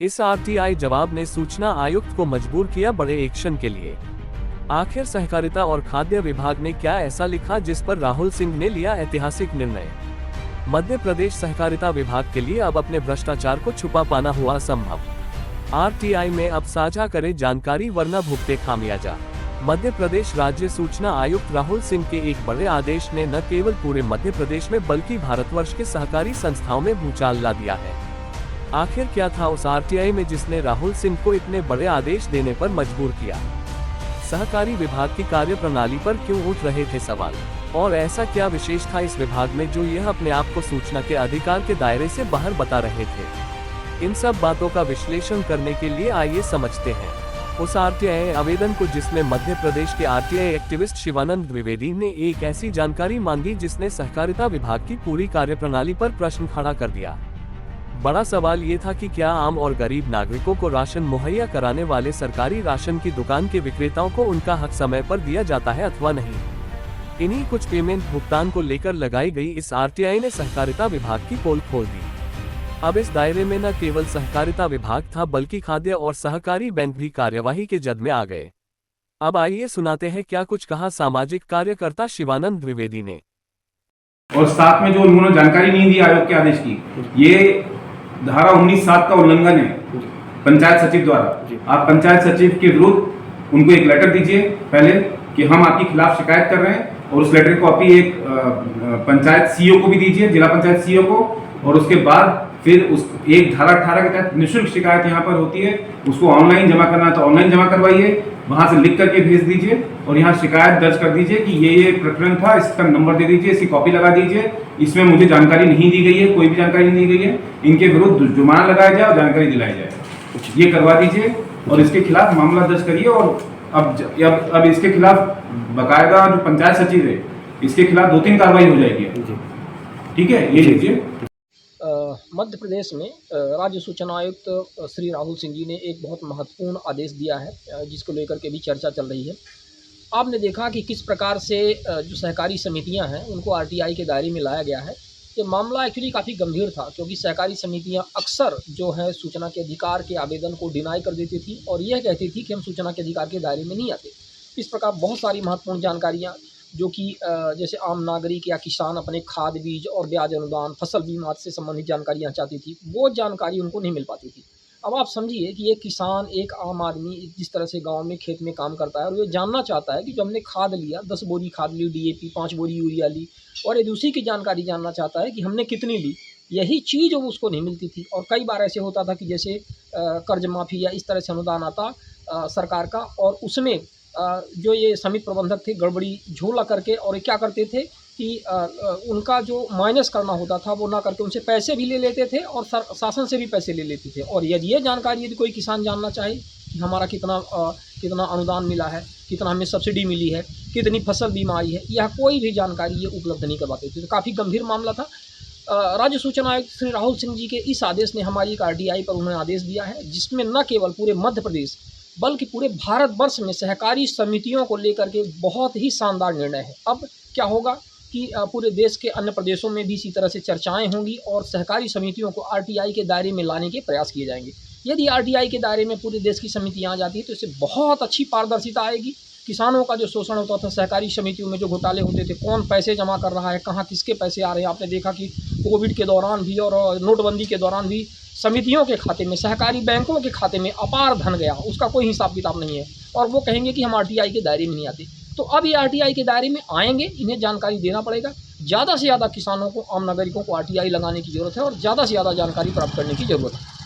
इस आरटीआई जवाब ने सूचना आयुक्त को मजबूर किया बड़े एक्शन के लिए। आखिर सहकारिता और खाद्य विभाग ने क्या ऐसा लिखा जिस पर राहुल सिंह ने लिया ऐतिहासिक निर्णय। मध्य प्रदेश सहकारिता विभाग के लिए अब अपने भ्रष्टाचार को छुपा पाना हुआ असंभव। आरटीआई में अब साझा करे जानकारी वरना भुगते खामियाजा। मध्य प्रदेश राज्य सूचना आयुक्त राहुल सिंह के एक बड़े आदेश ने न केवल पूरे मध्य प्रदेश में बल्कि भारतवर्ष के सहकारी संस्थाओं में भूचाल ला दिया है। आखिर क्या था उस आरटीआई में जिसने राहुल सिंह को इतने बड़े आदेश देने पर मजबूर किया। सहकारी विभाग की कार्यप्रणाली पर क्यों उठ रहे थे सवाल, और ऐसा क्या विशेष था इस विभाग में जो यह अपने आप को सूचना के अधिकार के दायरे से बाहर बता रहे थे। इन सब बातों का विश्लेषण करने के लिए आइए समझते हैं उस आरटीआई आवेदन को जिसमें मध्य प्रदेश के आरटीआई एक्टिविस्ट शिवानंद द्विवेदी ने एक ऐसी जानकारी मांगी जिसने सहकारिता विभाग की पूरी कार्यप्रणाली पर प्रश्न खड़ा कर दिया। बड़ा सवाल ये था कि क्या आम और गरीब नागरिकों को राशन मुहैया कराने वाले सरकारी राशन की दुकान के विक्रेताओं को उनका हक समय पर दिया जाता है अथवा नहीं। इन्हीं कुछ पेमेंट भुगतान को लेकर लगाई गई इस आरटीआई ने सहकारिता विभाग की पोल खोल दी। अब इस दायरे में न केवल सहकारिता विभाग था बल्कि खाद्य और सहकारी बैंक भी कार्यवाही के जद में आ गए। अब आइए सुनाते हैं क्या कुछ कहा सामाजिक कार्यकर्ता शिवानंद द्विवेदी ने। और साथ में जो उन्होंने जानकारी नहीं दी आयोग के आदेश की, ये धारा 19(7) का उल्लंघन है पंचायत सचिव द्वारा। आप पंचायत सचिव के विरुद्ध उनको एक लेटर दीजिए पहले कि हम आपके खिलाफ शिकायत कर रहे हैं, और उस लेटर को कॉपी एक पंचायत सीईओ को भी दीजिए, जिला पंचायत सीईओ को। और उसके बाद फिर उस एक धारा 18 के तहत निःशुल्क शिकायत यहाँ पर होती है, उसको ऑनलाइन जमा करना है तो ऑनलाइन जमा करवाइए, वहां से लिख करके भेज दीजिए और यहाँ शिकायत दर्ज कर दीजिए कि ये प्रकरण था, इसका नंबर दे दीजिए, इसकी कॉपी लगा दीजिए, इसमें मुझे जानकारी नहीं दी गई है, कोई भी जानकारी नहीं दी गई है, इनके विरुद्ध जुर्माना लगाया जाए और जानकारी दिलाई जाए, ये करवा दीजिए और इसके खिलाफ मामला दर्ज करिए। और अब इसके खिलाफ बाकायदा जो पंचायत सचिव है इसके खिलाफ 2-3 कार्रवाई हो जाएगी। ठीक है, ये लीजिए। मध्य प्रदेश में राज्य सूचना आयुक्त श्री राहुल सिंह जी ने एक बहुत महत्वपूर्ण आदेश दिया है जिसको लेकर के भी चर्चा चल रही है। आपने देखा कि किस प्रकार से जो सहकारी समितियां हैं उनको आरटीआई के दायरे में लाया गया है। ये मामला एक्चुअली काफ़ी गंभीर था क्योंकि सहकारी समितियां अक्सर जो है सूचना के अधिकार के आवेदन को डिनाई कर देती थी और यह कहती थी कि हम सूचना के अधिकार के दायरे में नहीं आते। इस प्रकार बहुत सारी महत्वपूर्ण जानकारियाँ जो कि जैसे आम नागरिक या किसान अपने खाद बीज और ब्याज अनुदान, फसल बीमा से संबंधित जानकारियाँ चाहती थी, वो जानकारी उनको नहीं मिल पाती थी। अब आप समझिए कि एक किसान, एक आम आदमी जिस तरह से गांव में खेत में काम करता है और वो जानना चाहता है कि जो हमने खाद लिया, 10 बोरी खाद ली, डीएपी 5 बोरी यूरिया ली, और ये दूसरी की जानकारी जानना चाहता है कि हमने कितनी ली, यही चीज़ उसको नहीं मिलती थी। और कई बार ऐसे होता था कि जैसे कर्ज माफ़ी या इस तरह से अनुदान आता सरकार का, और उसमें जो ये समिति प्रबंधक थे गड़बड़ी झोला करके और क्या करते थे कि उनका जो माइनस करना होता था वो ना करके उनसे पैसे भी ले लेते थे और शासन से भी पैसे ले लेते थे। और यदि ये जानकारी यदि कोई किसान जानना चाहे कि हमारा कितना अनुदान मिला है, कितना हमें सब्सिडी मिली है, कितनी फसल बीमा आई है, यह कोई भी जानकारी ये उपलब्ध नहीं करवाते थे। तो काफ़ी गंभीर मामला था। राज्य सूचना आयुक्त श्री राहुल सिंह जी के इस आदेश ने हमारी एक आरटीआई पर उन्होंने आदेश दिया है जिसमें न केवल पूरे मध्य प्रदेश बल्कि पूरे भारतवर्ष में सहकारी समितियों को लेकर के बहुत ही शानदार निर्णय है। अब क्या होगा कि पूरे देश के अन्य प्रदेशों में भी इसी तरह से चर्चाएं होंगी और सहकारी समितियों को आरटीआई के दायरे में लाने के प्रयास किए जाएंगे। यदि आरटीआई के दायरे में पूरे देश की समितियां आ जाती है तो इससे बहुत अच्छी पारदर्शिता आएगी। किसानों का जो शोषण होता था, सहकारी समितियों में जो घोटाले होते थे, कौन पैसे जमा कर रहा है, कहाँ किसके पैसे आ रहे हैं। आपने देखा कि कोविड के दौरान भी और नोटबंदी के दौरान भी समितियों के खाते में, सहकारी बैंकों के खाते में अपार धन गया, उसका कोई हिसाब किताब नहीं है, और वो कहेंगे कि हम आरटीआई के दायरे में नहीं आते। तो अब ये आरटीआई के दायरे में आएंगे, इन्हें जानकारी देना पड़ेगा। ज़्यादा से ज़्यादा किसानों को, आम नागरिकों को आरटीआई लगाने की ज़रूरत है और ज़्यादा से ज़्यादा जानकारी प्राप्त करने की ज़रूरत है।